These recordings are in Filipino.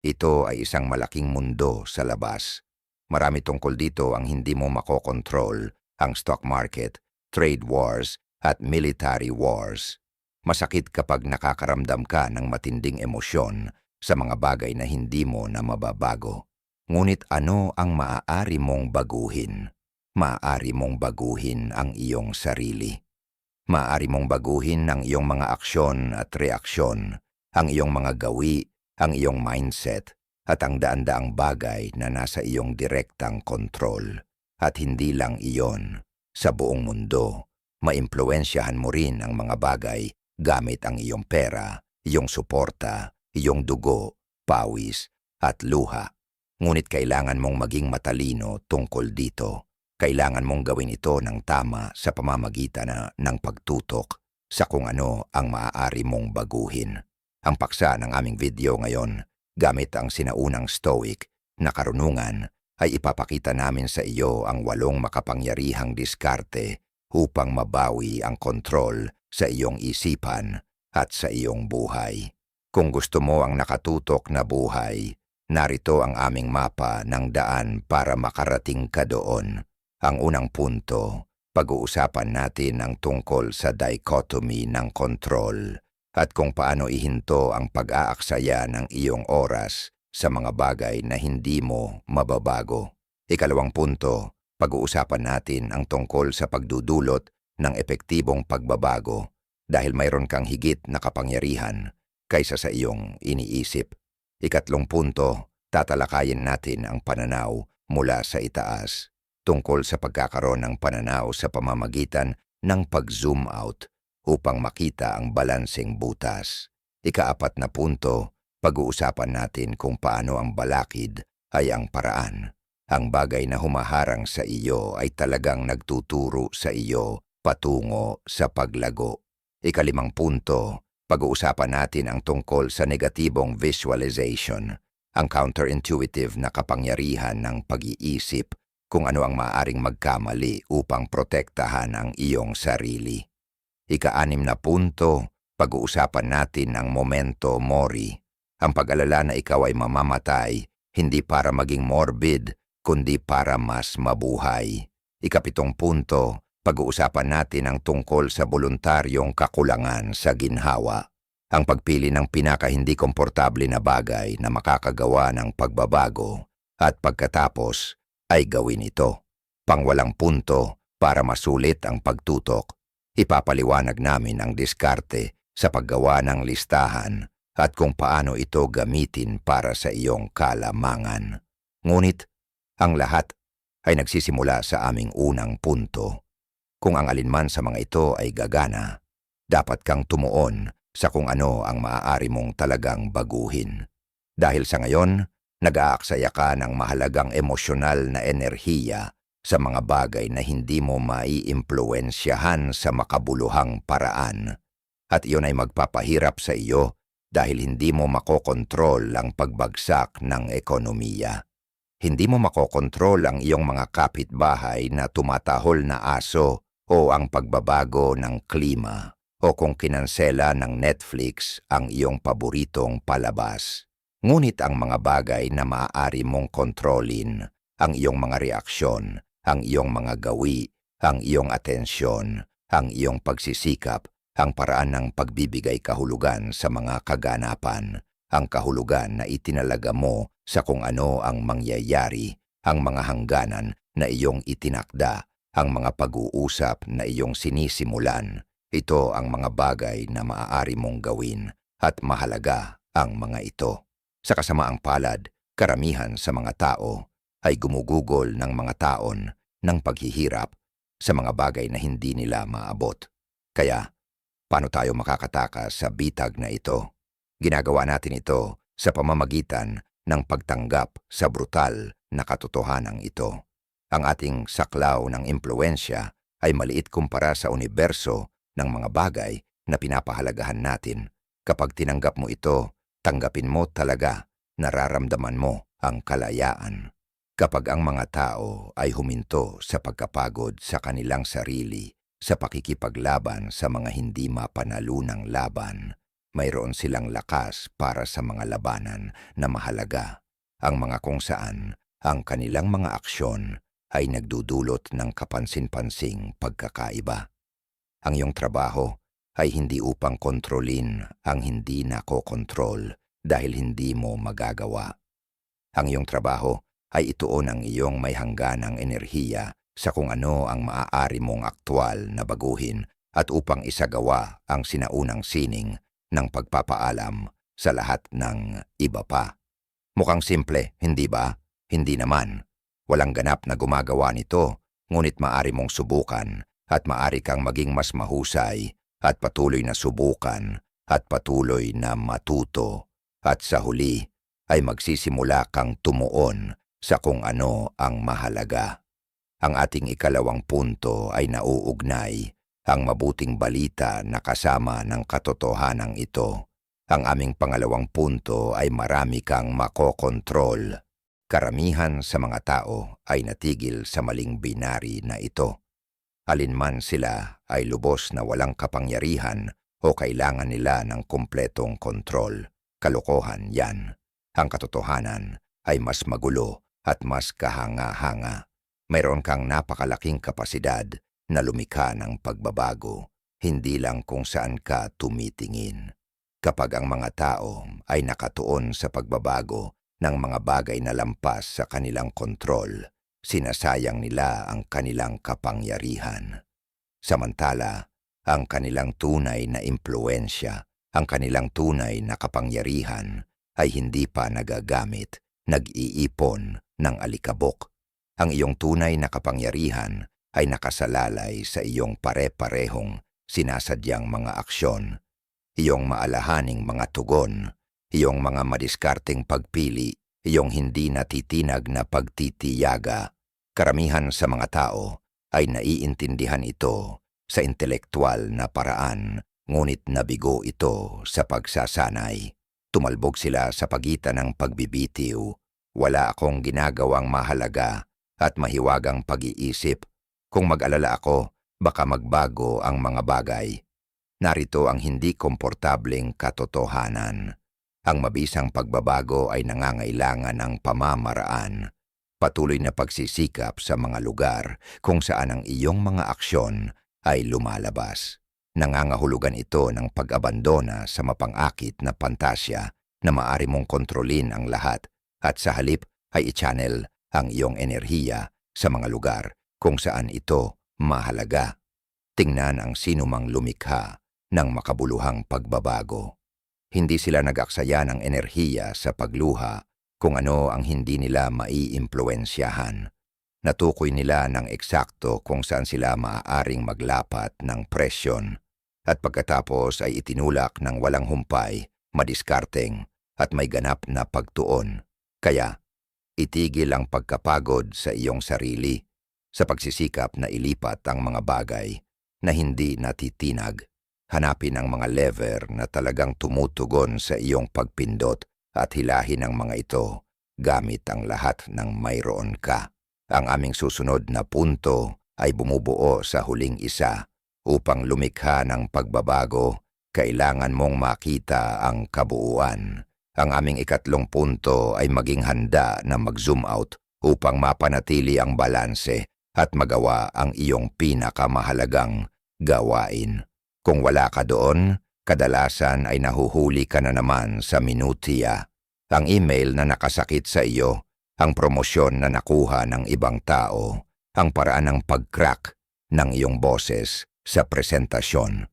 Ito ay isang malaking mundo sa labas. Marami tungkol dito ang hindi mo makokontrol, ang stock market, trade wars, at military wars. Masakit kapag nakakaramdam ka ng matinding emosyon sa mga bagay na hindi mo na mababago. Ngunit ano ang maaari mong baguhin? Maaari mong baguhin ang iyong sarili. Maaari mong baguhin ang iyong mga aksyon at reaksyon, ang iyong mga gawi, ang iyong mindset, at ang daan-daang bagay na nasa iyong direktang kontrol. At hindi lang iyon, sa buong mundo, maimpluwensyahan mo rin ang mga bagay gamit ang iyong pera, iyong suporta, iyong dugo, pawis, at luha. Ngunit kailangan mong maging matalino tungkol dito. Kailangan mong gawin ito ng tama sa pamamagitan ng pagtutok sa kung ano ang maaari mong baguhin. Ang paksa ng aming video ngayon, gamit ang sinaunang Stoic na karunungan, ay ipapakita namin sa iyo ang 8 makapangyarihang diskarte upang mabawi ang kontrol sa iyong isipan at sa iyong buhay. Kung gusto mo ang nakatutok na buhay, narito ang aming mapa ng daan para makarating ka doon. Ang unang punto, pag-uusapan natin ang tungkol sa dichotomy ng kontrol at kung paano ihinto ang pag-aaksaya ng iyong oras sa mga bagay na hindi mo mababago. Ikalawang punto, pag-uusapan natin ang tungkol sa pagdudulot ng epektibong pagbabago dahil mayroon kang higit na kapangyarihan kaysa sa iyong iniisip. Ikatlong punto, tatalakayin natin ang pananaw mula sa itaas tungkol sa pagkakaroon ng pananaw sa pamamagitan ng pag-zoom out upang makita ang balanseng butas. Ika-4 na punto, pag-uusapan natin kung paano ang balakid ay ang paraan. Ang bagay na humaharang sa iyo ay talagang nagtuturo sa iyo patungo sa paglago. Ika-5 punto, pag-uusapan natin ang tungkol sa negatibong visualization, ang counterintuitive na kapangyarihan ng pag-iisip kung ano ang maaaring magkamali upang protektahan ang iyong sarili. Ika-6 na punto, pag-uusapan natin ang memento mori, ang pag-alala na ikaw ay mamamatay, hindi para maging morbid, kundi para mas mabuhay. Ika-7 punto, pag-uusapan natin ang tungkol sa voluntaryong kakulangan sa ginhawa, ang pagpili ng pinaka-hindi komportable na bagay na makakagawa ng pagbabago at pagkatapos ay gawin ito. Pang-8 punto, para masulit ang pagtutok, ipapaliwanag namin ang diskarte sa paggawa ng listahan at kung paano ito gamitin para sa iyong kalamangan. Ngunit, ang lahat ay nagsisimula sa aming unang punto. Kung ang alinman sa mga ito ay gagana, dapat kang tumuon sa kung ano ang maaari mong talagang baguhin. Dahil sa ngayon, nag-aaksaya ka ng mahalagang emosyonal na enerhiya sa mga bagay na hindi mo maiimpluwensyahan sa makabuluhang paraan. At iyon ay magpapahirap sa iyo dahil hindi mo makokontrol ang pagbagsak ng ekonomiya. Hindi mo makokontrol ang iyong mga kapitbahay na tumatahol na aso o ang pagbabago ng klima o kung kinansela ng Netflix ang iyong paboritong palabas. Ngunit ang mga bagay na maaari mong kontrolin, ang iyong mga reaksyon, ang iyong mga gawi, ang iyong atensyon, ang iyong pagsisikap, ang paraan ng pagbibigay kahulugan sa mga kaganapan, ang kahulugan na itinalaga mo sa kung ano ang mangyayari, ang mga hangganan na iyong itinakda, ang mga pag-uusap na iyong sinisimulan. Ito ang mga bagay na maaari mong gawin at mahalaga ang mga ito. Sa kasamaang palad, karamihan sa mga tao ay gumugugol ng mga taon ng paghihirap sa mga bagay na hindi nila maabot. Kaya, paano tayo makakatakas sa bitag na ito? Ginagawa natin ito sa pamamagitan ng pagtanggap sa brutal na katotohanan ito. Ang ating saklaw ng impluwensya ay maliit kumpara sa universo ng mga bagay na pinapahalagahan natin. Kapag tinanggap mo ito, tanggapin mo talaga, nararamdaman mo ang kalayaan. Kapag ang mga tao ay huminto sa pagkapagod sa kanilang sarili, sa pakikipaglaban sa mga hindi mapanalunang laban, mayroon silang lakas para sa mga labanan na mahalaga, ang mga kung saan ang kanilang mga aksyon ay nagdudulot ng kapansin-pansing pagkakaiba. Ang iyong trabaho ay hindi upang kontrolin ang hindi nakokontrol dahil hindi mo magagawa. Ang iyong trabaho ay ituon ang iyong may hangganang enerhiya sa kung ano ang maaari mong aktwal na baguhin at upang isagawa ang sinaunang sining ng pagpapaalam sa lahat ng iba pa. Mukhang simple, hindi ba? Hindi naman. Walang ganap na gumagawa nito, ngunit maaari mong subukan at maaari kang maging mas mahusay at patuloy na subukan at patuloy na matuto at sa huli ay magsisimula kang tumuon sa kung ano ang mahalaga. Ang ating ikalawang punto ay nauugnay, ang mabuting balita na kasama ng katotohanan ito. Ang aming pangalawang punto ay marami kang makokontrol. Karamihan sa mga tao ay natigil sa maling binary na ito. Alinman sila ay lubos na walang kapangyarihan o kailangan nila ng kumpletong kontrol. Kalokohan yan. Ang katotohanan ay mas magulo at mas kahanga-hanga. Mayroon kang napakalaking kapasidad na lumikha ng pagbabago, hindi lang kung saan ka tumitingin. Kapag ang mga tao ay nakatuon sa pagbabago ng mga bagay na lampas sa kanilang kontrol, sinasayang nila ang kanilang kapangyarihan. Samantala, ang kanilang tunay na impluensya, ang kanilang tunay na kapangyarihan ay hindi pa nagagamit, nag-iipon ng alikabok. Ang iyong tunay na kapangyarihan ay nakasalalay sa iyong pare-parehong sinasadyang mga aksyon, iyong maalahaning mga tugon, iyong mga madiskarteng pagpili, iyong hindi natitinag na pagtitiyaga. Karamihan sa mga tao ay naiintindihan ito sa intelektual na paraan, ngunit nabigo ito sa pagsasanay. Tumalbog sila sa pagitan ng pagbibitiw. Wala akong ginagawang mahalaga at mahiwagang pag-iisip. Kung mag-alala ako, baka magbago ang mga bagay. Narito ang hindi komportableng katotohanan. Ang mabisang pagbabago ay nangangailangan ng pamamaraan. Patuloy na pagsisikap sa mga lugar kung saan ang iyong mga aksyon ay lumalabas. Nangangahulugan ito ng pag-abandona sa mapang-akit na pantasya na maaari mong kontrolin ang lahat at sa halip ay i-channel ang iyong enerhiya sa mga lugar kung saan ito mahalaga. Tingnan ang sinumang lumikha ng makabuluhang pagbabago. Hindi sila nag-aksaya ng enerhiya sa pagluha kung ano ang hindi nila maiimpluwensyahan. Natukoy nila ng eksakto kung saan sila maaaring maglapat ng presyon at pagkatapos ay itinulak ng walang humpay, madiskarteng at may ganap na pagtuon. Kaya, itigil ang pagkapagod sa iyong sarili sa pagsisikap na ilipat ang mga bagay na hindi natitinag. Hanapin ang mga lever na talagang tumutugon sa iyong pagpindot at hilahin ang mga ito gamit ang lahat ng mayroon ka. Ang aming susunod na punto ay bumubuo sa huling isa. Upang lumikha ng pagbabago, kailangan mong makita ang kabuuan. Ang aming ikatlong punto ay maging handa na mag-zoom out upang mapanatili ang balanse at magawa ang iyong pinakamahalagang gawain. Kung wala ka doon, kadalasan ay nahuhuli ka na naman sa minutiya. Ang email na nakasakit sa iyo, ang promosyon na nakuha ng ibang tao, ang paraan ng pag-crack ng iyong boses sa presentasyon.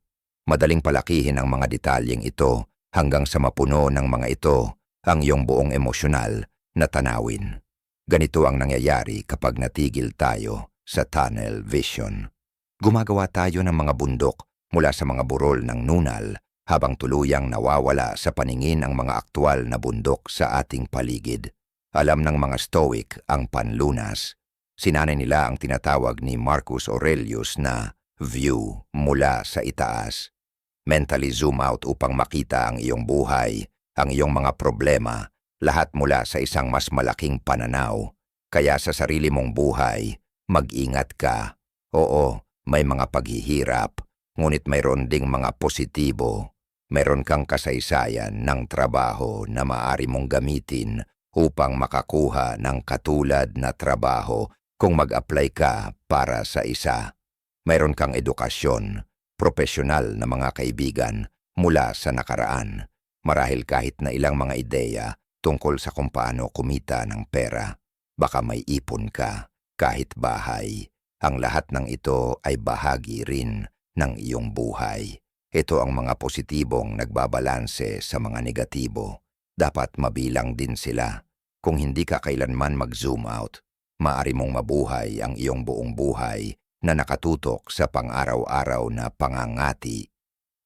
Madaling palakihin ang mga detalyeng ito hanggang sa mapuno ng mga ito ang iyong buong emosyonal na tanawin. Ganito ang nangyayari kapag natigil tayo sa tunnel vision. Gumagawa tayo ng mga bundok mula sa mga burol ng nunal habang tuluyang nawawala sa paningin ang mga aktwal na bundok sa ating paligid. Alam ng mga Stoic ang panlunas. Sinanay nila ang tinatawag ni Marcus Aurelius na view mula sa itaas. Mentally zoom out upang makita ang iyong buhay, ang iyong mga problema, lahat mula sa isang mas malaking pananaw. Kaya sa sarili mong buhay, mag-ingat ka. Oo, may mga paghihirap, ngunit mayroon ding mga positibo. Meron kang kasaysayan ng trabaho na maaari mong gamitin upang makakuha ng katulad na trabaho kung mag-apply ka para sa isa. Meron kang edukasyon, profesional na mga kaibigan mula sa nakaraan, marahil kahit na ilang mga ideya tungkol sa kung paano kumita ng pera. Baka may ipon ka, kahit bahay. Ang lahat ng ito ay bahagi rin ng iyong buhay. Ito ang mga positibong nagbabalanse sa mga negatibo. Dapat mabilang din sila. Kung hindi ka kailanman mag-zoom out, maaari mong mabuhay ang iyong buong buhay na nakatutok sa pang-araw-araw na pangangati.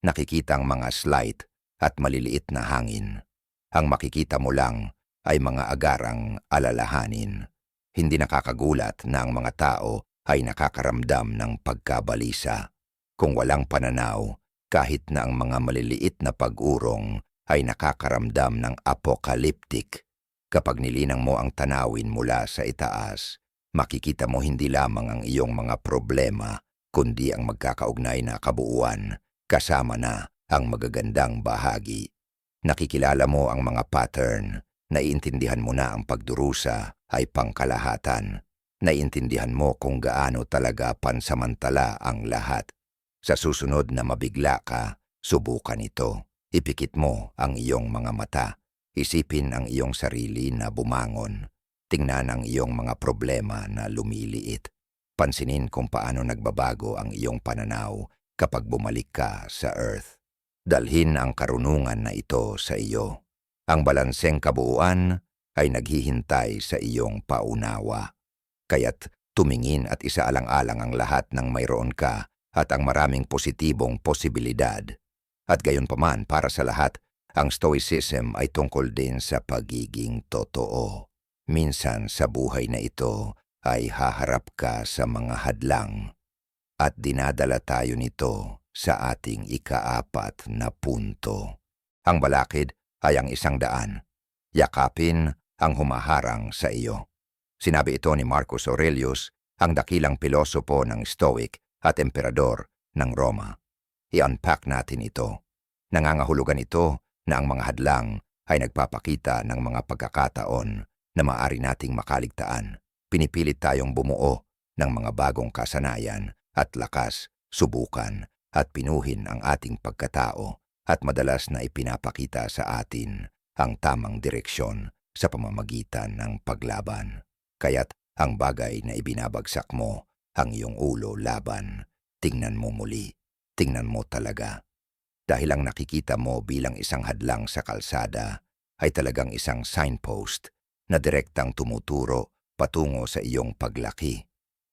Nakikitang mga slight at maliliit na hangin. Ang makikita mo lang ay mga agarang alalahanin. Hindi nakakagulat na ang mga tao ay nakakaramdam ng pagkabalisa. Kung walang pananaw, kahit na ang mga maliliit na pag-urong ay nakakaramdam ng apocalyptic. Kapag nilinang mo ang tanawin mula sa itaas, makikita mo hindi lamang ang iyong mga problema, kundi ang magkakaugnay na kabuuan, kasama na ang magagandang bahagi. Nakikilala mo ang mga pattern, naiintindihan mo na ang pagdurusa ay pangkalahatan, naiintindihan mo kung gaano talaga pansamantala ang lahat. Sa susunod na mabigla ka, subukan ito. Ipikit mo ang iyong mga mata. Isipin ang iyong sarili na bumangon. Tingnan ang iyong mga problema na lumiliit. Pansinin kung paano nagbabago ang iyong pananaw kapag bumalik ka sa Earth. Dalhin ang karunungan na ito sa iyo. Ang balanseng kabuuan ay naghihintay sa iyong paunawa. Kaya't tumingin at isaalang-alang ang lahat ng mayroon ka at ang maraming positibong posibilidad. At gayunpaman para sa lahat, ang Stoicism ay tungkol din sa pagiging totoo. Minsan sa buhay na ito ay haharap ka sa mga hadlang at dinadala tayo nito sa ating ika-4 na punto. Ang balakid ay ang 100. Yakapin ang humaharang sa iyo. Sinabi ito ni Marcus Aurelius, ang dakilang pilosopo ng Stoic at emperador ng Roma. I-unpack natin ito. Nangangahulugan ito na ang mga hadlang ay nagpapakita ng mga pagkakataon na maaari nating makaligtaan. Pinipilit tayong bumuo ng mga bagong kasanayan at lakas, subukan at pinuhin ang ating pagkatao at madalas na ipinapakita sa atin ang tamang direksyon sa pamamagitan ng paglaban. Kaya't ang bagay na ibinabagsak mo, ang iyong ulo laban, tingnan mo muli, tingnan mo talaga. Dahil ang nakikita mo bilang isang hadlang sa kalsada ay talagang isang signpost na direktang tumuturo patungo sa iyong paglaki.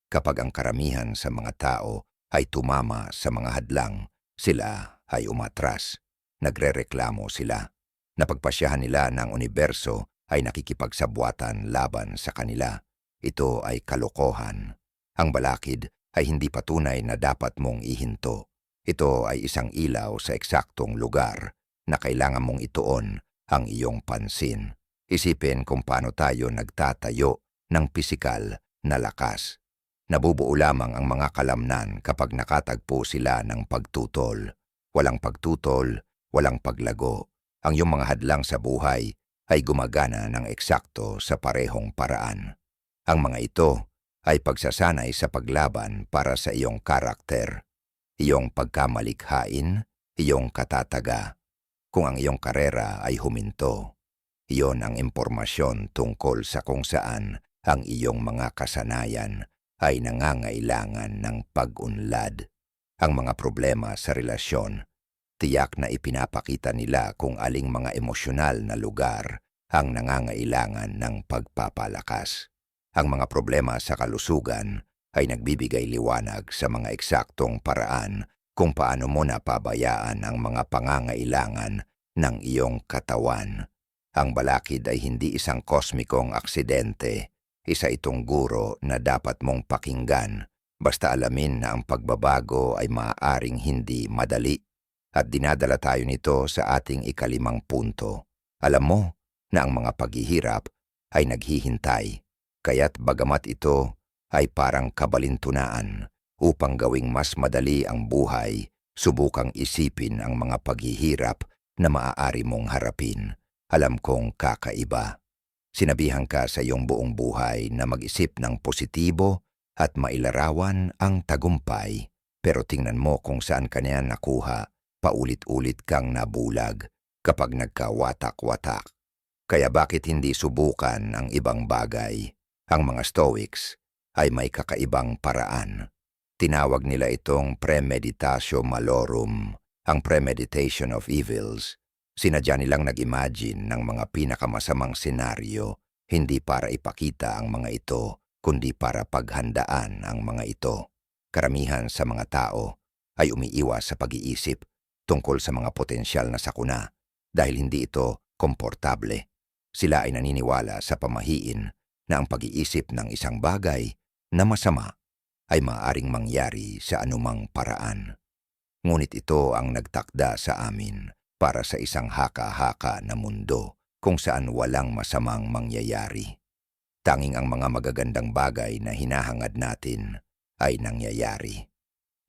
Kapag ang karamihan sa mga tao ay tumama sa mga hadlang, sila ay umatras. Nagrereklamo sila. Napagpasyahan nila ng universo ay nakikipagsabwatan laban sa kanila. Ito ay kalokohan. Ang balakid ay hindi patunay na dapat mong ihinto. Ito ay isang ilaw sa eksaktong lugar na kailangan mong ituon ang iyong pansin. Isipin kung paano tayo nagtatayo ng pisikal na lakas. Nabubuo lamang ang mga kalamnan kapag nakatagpo sila ng pagtutol. Walang pagtutol, walang paglago. Ang iyong mga hadlang sa buhay ay gumagana ng eksakto sa parehong paraan. Ang mga ito ay pagsasanay sa paglaban para sa iyong karakter, iyong pagkamalikhain, iyong katataga. Kung ang iyong karera ay huminto, iyon ang impormasyon tungkol sa kung saan ang iyong mga kasanayan ay nangangailangan ng pag-unlad. Ang mga problema sa relasyon, tiyak na ipinapakita nila kung aling mga emosyonal na lugar ang nangangailangan ng pagpapalakas. Ang mga problema sa kalusugan ay nagbibigay liwanag sa mga eksaktong paraan kung paano mo napabayaan ang mga pangangailangan ng iyong katawan. Ang balakid ay hindi isang kosmikong aksidente, isa itong guro na dapat mong pakinggan, basta alamin na ang pagbabago ay maaaring hindi madali. At dinadala tayo nito sa ating 5 punto. Alam mo na ang mga paghihirap ay naghihintay, kaya't bagamat ito ay parang kabalintunaan upang gawing mas madali ang buhay, Subukang isipin ang mga paghihirap na maaari mong harapin. Alam kong kakaiba. Sinabihan ka sa iyong buong buhay na mag-isip ng positibo at mailarawan ang tagumpay. Pero tingnan mo kung saan ka niya nakuha. Paulit-ulit kang nabulag kapag nagkawatak-watak. Kaya bakit hindi subukan ang ibang bagay? Ang mga Stoics ay may kakaibang paraan. Tinawag nila itong premeditatio malorum, ang premeditation of evils. Sinadya nilang nag-imagine ng mga pinakamasamang senaryo, hindi para ipakita ang mga ito, kundi para paghandaan ang mga ito. Karamihan sa mga tao ay umiiwas sa pag-iisip tungkol sa mga potensyal na sakuna dahil hindi ito komportable. Sila ay naniniwala sa pamahiin na ang pag-iisip ng isang bagay na masama ay maaaring mangyari sa anumang paraan. Ngunit ito ang nagtakda sa amin para sa isang haka-haka na mundo kung saan walang masamang mangyayari. Tanging ang mga magagandang bagay na hinahangad natin ay nangyayari.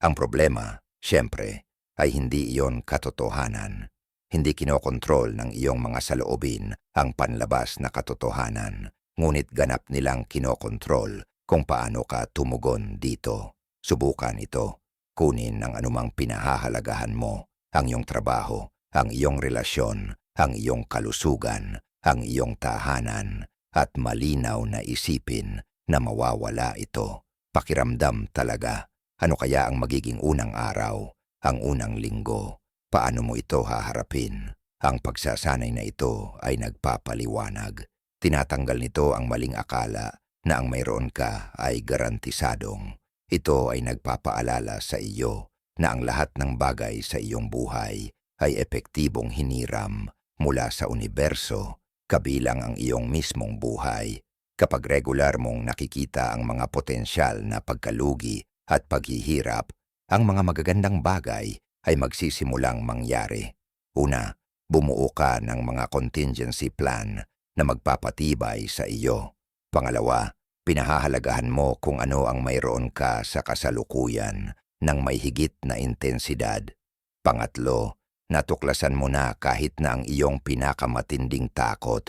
Ang problema, siyempre, ay hindi iyon katotohanan. Hindi kinokontrol ng iyong mga saloobin ang panlabas na katotohanan, ngunit ganap nilang kinokontrol kung paano ka tumugon dito. Subukan ito. Kunin ang anumang pinahahalagahan mo, ang iyong trabaho, ang iyong relasyon, ang iyong kalusugan, ang iyong tahanan, at malinaw na isipin na mawawala ito. Pakiramdam talaga. Ano kaya ang magiging unang araw, ang unang linggo? Paano mo ito haharapin? Ang pagsasanay na ito ay nagpapaliwanag. Tinatanggal nito ang maling akala na ang mayroon ka ay garantisadong. Ito ay nagpapaalala sa iyo na ang lahat ng bagay sa iyong buhay ay epektibong hiniram mula sa universo, kabilang ang iyong mismong buhay. Kapag regular mong nakikita ang mga potensyal na pagkalugi at paghihirap, ang mga magagandang bagay ay magsisimulang mangyari. Una, bumuo ka ng mga contingency plan na magpapatibay sa iyo. Pangalawa, pinahahalagahan mo kung ano ang mayroon ka sa kasalukuyan ng may higit na intensidad. Pangatlo, natuklasan mo na kahit na ang iyong pinakamatinding takot,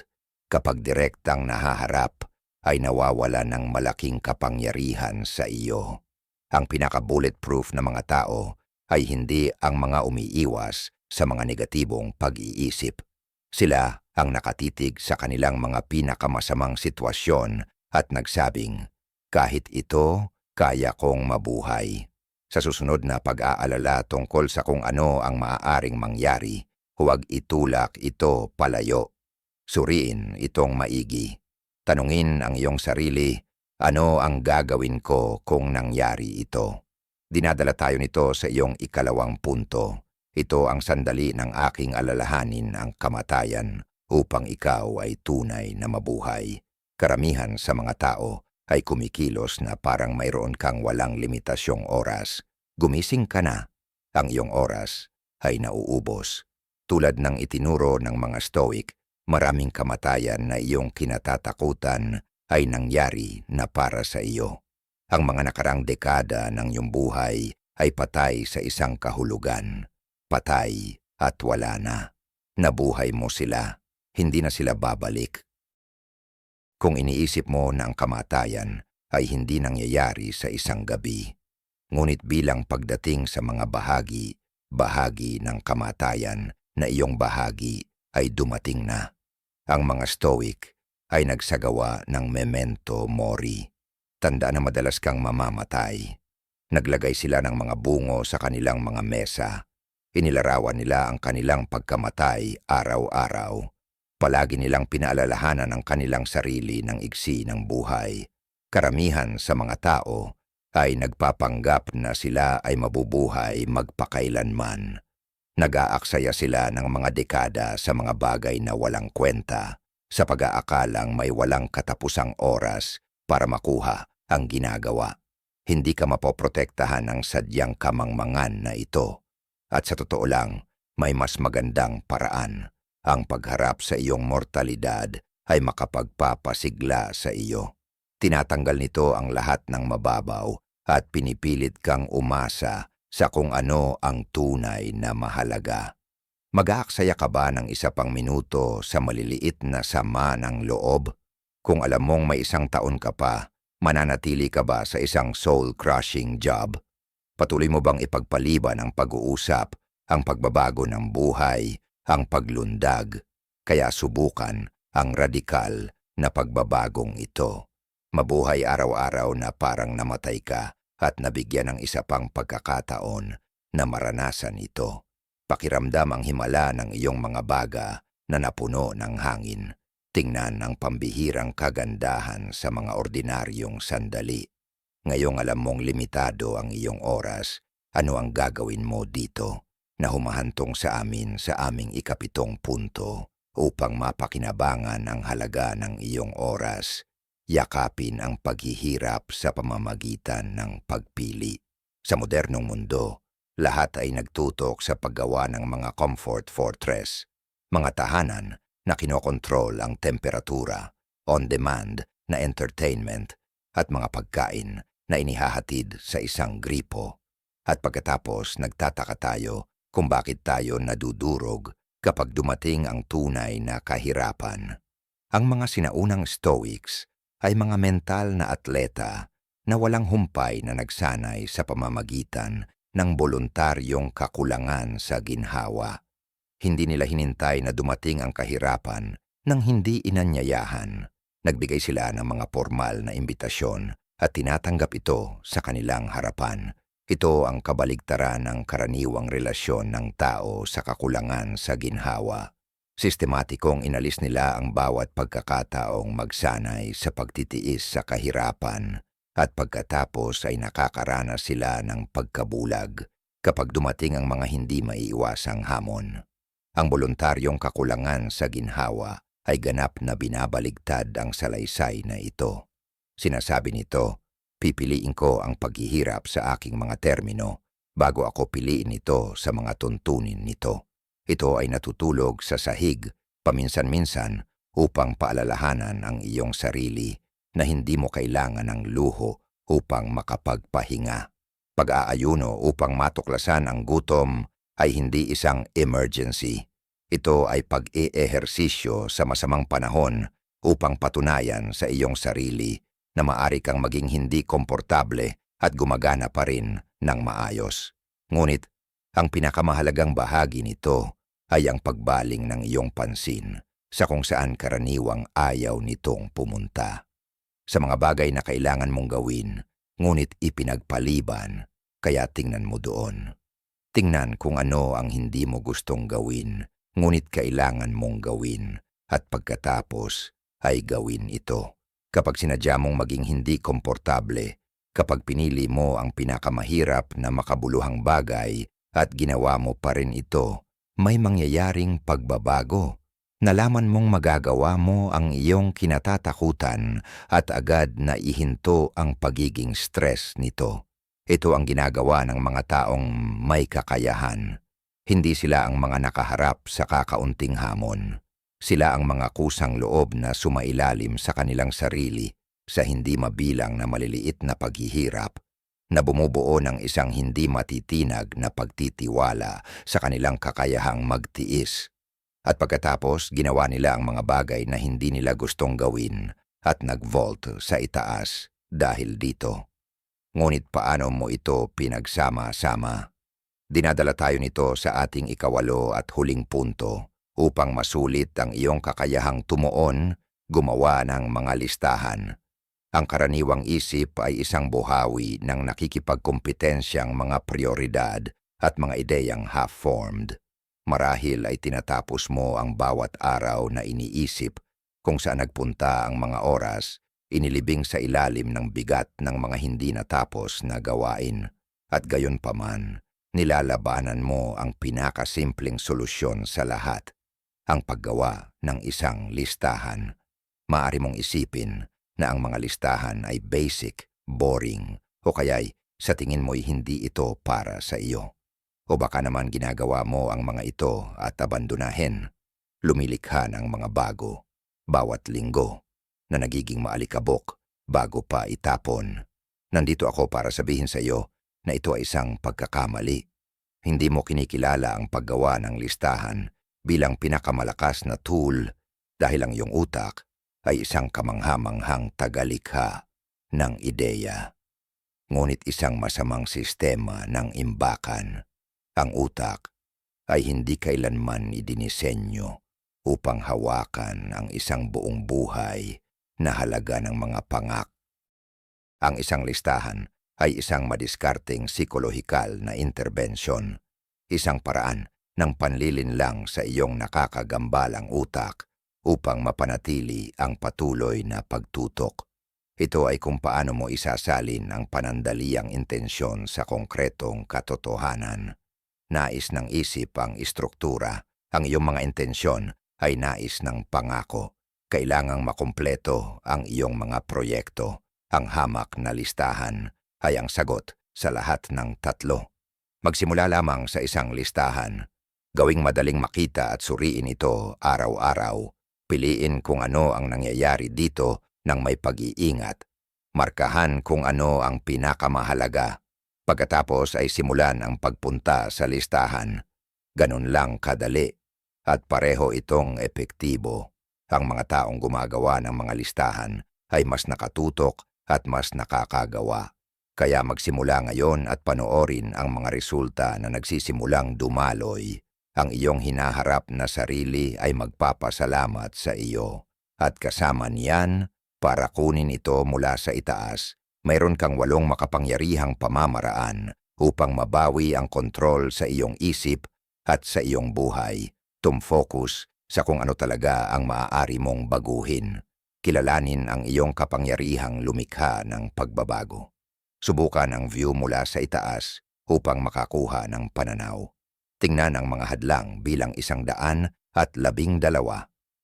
kapag direktang nahaharap, ay nawawala ng malaking kapangyarihan sa iyo. Ang pinaka-bulletproof na mga tao ay hindi ang mga umiiwas sa mga negatibong pag-iisip. Sila ang nakatitig sa kanilang mga pinakamasamang sitwasyon at nagsabing, kahit ito, kaya kong mabuhay. Sa susunod na pag-aalala tungkol sa kung ano ang maaaring mangyari, huwag itulak ito palayo. Suriin itong maigi. Tanungin ang iyong sarili, ano ang gagawin ko kung nangyari ito? Dinadala tayo nito sa iyong ikalawang punto. Ito ang sandali ng aking alalahanin ang kamatayan upang ikaw ay tunay na mabuhay. Karamihan sa mga tao ay kumikilos na parang mayroon kang walang limitasyong oras. Gumising ka na. Ang iyong oras ay nauubos. Tulad ng itinuro ng mga Stoic, maraming kamatayan na iyong kinatatakutan ay nangyari na para sa iyo. Ang mga nakarang dekada ng iyong buhay ay patay sa isang kahulugan. Patay at wala na. Nabuhay mo sila. Hindi na sila babalik. Kung iniisip mo na ang kamatayan ay hindi nangyayari sa isang gabi, ngunit bilang pagdating sa mga bahagi ng kamatayan na iyong bahagi ay dumating na. Ang mga Stoic ay nagsagawa ng memento mori. Tandaan na madalas kang mamamatay. Naglagay sila ng mga bungo sa kanilang mga mesa. Inilarawan nila ang kanilang pagkamatay araw-araw. Palagi nilang pinaalalahanan ang kanilang sarili ng iksi ng buhay. Karamihan sa mga tao ay nagpapanggap na sila ay mabubuhay magpakailanman. Nag-aaksaya sila ng mga dekada sa mga bagay na walang kwenta, sa pag-aakalang may walang katapusang oras para makuha ang ginagawa. Hindi ka mapoprotektahan ng sadyang kamangmangan na ito. At sa totoo lang, may mas magandang paraan. Ang pagharap sa iyong mortalidad ay makapagpapasigla sa iyo. Tinatanggal nito ang lahat ng mababaw at pinipilit kang umasa sa kung ano ang tunay na mahalaga. Mag-aaksaya ka ba ng isa pang minuto sa maliliit na sama ng loob? Kung alam mong may 1 taon ka pa, mananatili ka ba sa isang soul-crushing job? Patuloy mo bang ipagpaliban ang pag-uusap, ang pagbabago ng buhay, ang paglundag? Kaya subukan ang radikal na pagbabagong ito. Mabuhay araw-araw na parang namatay ka at nabigyan ng isa pang pagkakataon na maranasan ito. Pakiramdam ang himala ng iyong mga baga na napuno ng hangin. Tingnan ang pambihirang kagandahan sa mga ordinaryong sandali. Ngayong alam mong limitado ang iyong oras, ano ang gagawin mo dito na humahantong sa amin sa aming 7 punto upang mapakinabangan ang halaga ng iyong oras? Yakapin ang paghihirap sa pamamagitan ng pagpili. Sa modernong mundo, lahat ay nagtutok sa paggawa ng mga comfort fortress, mga tahanan na kinokontrol ang temperatura, on-demand na entertainment at mga pagkain na inihahatid sa isang gripo. At pagkatapos nagtataka tayo kung bakit tayo nadudurog kapag dumating ang tunay na kahirapan. Ang mga sinaunang Stoics ay mga mental na atleta na walang humpay na nagsanay sa pamamagitan ng voluntaryong kakulangan sa ginhawa. Hindi nila hinintay na dumating ang kahirapan nang hindi inanyayahan. Nagbigay sila ng mga formal na imbitasyon at tinatanggap ito sa kanilang harapan. Ito ang kabaligtaran ng karaniwang relasyon ng tao sa kakulangan sa ginhawa. Sistematikong inalis nila ang bawat pagkakataong magsanay sa pagtitiis sa kahirapan at pagkatapos ay nakakaranas sila ng pagkabulag kapag dumating ang mga hindi maiiwasang hamon. Ang voluntaryong kakulangan sa ginhawa ay ganap na binabaligtad ang salaysay na ito. Sinasabi nito, pipiliin ko ang paghihirap sa aking mga termino bago ako piliin ito sa mga tuntunin nito. Ito ay natutulog sa sahig paminsan-minsan upang paalalahanan ang iyong sarili na hindi mo kailangan ng luho upang makapagpahinga. Pag-aayuno upang matuklasan ang gutom ay hindi isang emergency. Ito ay pag-eehersisyo sa masamang panahon upang patunayan sa iyong sarili na maaari kang maging hindi komportable at gumagana pa rin ng maayos. Ngunit, ang pinakamahalagang bahagi nito ay ang pagbaling ng iyong pansin sa kung saan karaniwang ayaw nitong pumunta. Sa mga bagay na kailangan mong gawin, ngunit ipinagpaliban, kaya tingnan mo doon. Tingnan kung ano ang hindi mo gustong gawin, ngunit kailangan mong gawin, at pagkatapos ay gawin ito. Kapag sinadya mong maging hindi komportable, kapag pinili mo ang pinakamahirap na makabuluhang bagay at ginawa mo pa rin ito, may mangyayaring pagbabago. Nalaman mong magagawa mo ang iyong kinatatakutan at agad na ihinto ang pagiging stress nito. Ito ang ginagawa ng mga taong may kakayahan. Hindi sila ang mga nakaharap sa kakaunting hamon. Sila ang mga kusang loob na sumailalim sa kanilang sarili sa hindi mabilang na maliliit na paghihirap, na bumubuo ng isang hindi matitinag na pagtitiwala sa kanilang kakayahang magtiis. At pagkatapos, ginawa nila ang mga bagay na hindi nila gustong gawin at nag-vault sa itaas dahil dito. Ngunit paano mo ito pinagsama-sama? Dinadala tayo nito sa ating 8 at huling punto upang masulit ang iyong kakayahang tumuon, gumawa ng mga listahan. Ang karaniwang isip ay isang buhawi ng nakikipagkompetensyang mga prioridad at mga ideyang half-formed. Marahil ay tinatapos mo ang bawat araw na iniisip kung saan nagpunta ang mga oras, inilibing sa ilalim ng bigat ng mga hindi natapos na gawain. At gayon paman, nilalabanan mo ang pinakasimpleng solusyon sa lahat, ang paggawa ng isang listahan. Maaari mong isipin na ang mga listahan ay basic, boring, o kaya'y sa tingin mo'y hindi ito para sa iyo. O baka naman ginagawa mo ang mga ito at abandonahin. Lumilikha ng mga bago, bawat linggo, na nagiging maalikabok bago pa itapon. Nandito ako para sabihin sa iyo na ito ay isang pagkakamali. Hindi mo kinikilala ang paggawa ng listahan bilang pinakamalakas na tool dahil ang iyong utak ay isang kamanghamanghang tagalikha ng ideya. Ngunit isang masamang sistema ng imbakan. Ang utak ay hindi kailanman idinisenyo upang hawakan ang isang buong buhay na halaga ng mga pangak. Ang isang listahan ay isang madiskarteng psikolohikal na interbensyon, isang paraan ng panlilinlang sa iyong nakakagambalang utak upang mapanatili ang patuloy na pagtutok. Ito ay kung paano mo isasalin ang panandaliang intensyon sa konkretong katotohanan. Nais ng isip ang istruktura, ang iyong mga intensyon ay nais ng pangako. Kailangang makumpleto ang iyong mga proyekto. Ang hamak na listahan ay ang sagot sa lahat ng tatlo. Magsimula lamang sa isang listahan. Gawing madaling makita at suriin ito araw-araw. Piliin kung ano ang nangyayari dito ng may pag-iingat. Markahan kung ano ang pinakamahalaga. Pagkatapos ay simulan ang pagpunta sa listahan. Ganun lang kadali at pareho itong epektibo. Ang mga taong gumagawa ng mga listahan ay mas nakatutok at mas nakakagawa. Kaya magsimula ngayon at panoorin ang mga resulta na nagsisimulang dumaloy. Ang iyong hinaharap na sarili ay magpapasalamat sa iyo. At kasama niyan, para kunin ito mula sa itaas, mayroon kang 8 makapangyarihang pamamaraan upang mabawi ang kontrol sa iyong isip at sa iyong buhay. Tumfocus sa kung ano talaga ang maaari mong baguhin. Kilalanin ang iyong kapangyarihang lumikha ng pagbabago. Subukan ang view mula sa itaas upang makakuha ng pananaw. Tingnan ang mga hadlang bilang 112.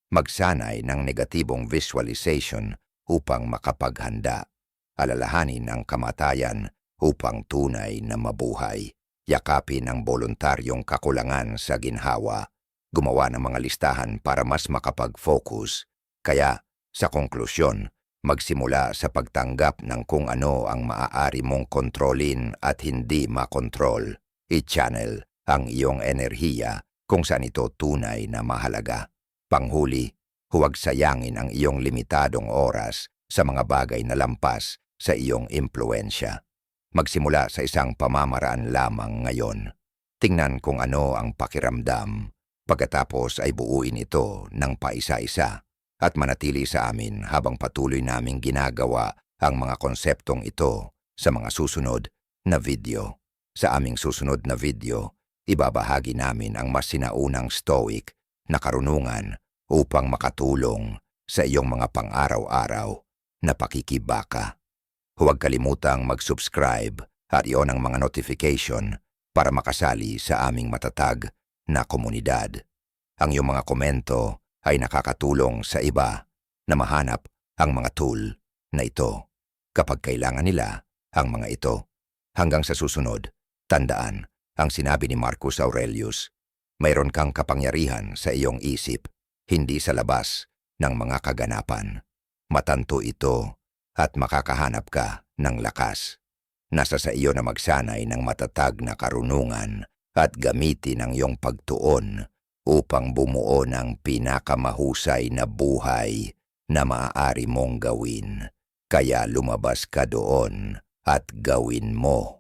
Magsanay ng negatibong visualization upang makapaghanda. Alalahanin ang kamatayan upang tunay na mabuhay. Yakapin ang voluntaryong kakulangan sa ginhawa. Gumawa ng mga listahan para mas makapag-focus. Kaya, sa konklusyon, magsimula sa pagtanggap ng kung ano ang maaari mong kontrolin at hindi makontrol. I-channel ang iyong enerhiya kung saan ito tunay na mahalaga. Panghuli, huwag sayangin ang iyong limitadong oras sa mga bagay na lampas sa iyong impluensya. Magsimula sa isang pamamaraan lamang ngayon. Tingnan kung ano ang pakiramdam. Pagkatapos ay buuin ito ng paisa-isa at manatili sa amin habang patuloy naming ginagawa ang mga konseptong ito sa mga susunod na video. Sa aming susunod na video, ibabahagi namin ang mas sinaunang stoic na karunungan upang makatulong sa iyong mga pang-araw-araw na pakikibaka. Huwag kalimutang mag-subscribe at i-on ang mga notification para makasali sa aming matatag na komunidad. Ang iyong mga komento ay nakakatulong sa iba na mahanap ang mga tool na ito kapag kailangan nila ang mga ito. Hanggang sa susunod, tandaan ang sinabi ni Marcus Aurelius, mayroon kang kapangyarihan sa iyong isip, hindi sa labas ng mga kaganapan. Matanto ito at makakahanap ka ng lakas. Nasa sa iyo na magsanay ng matatag na karunungan at gamitin ang iyong pagtuon upang bumuo ng pinakamahusay na buhay na maaari mong gawin. Kaya lumabas ka doon at gawin mo.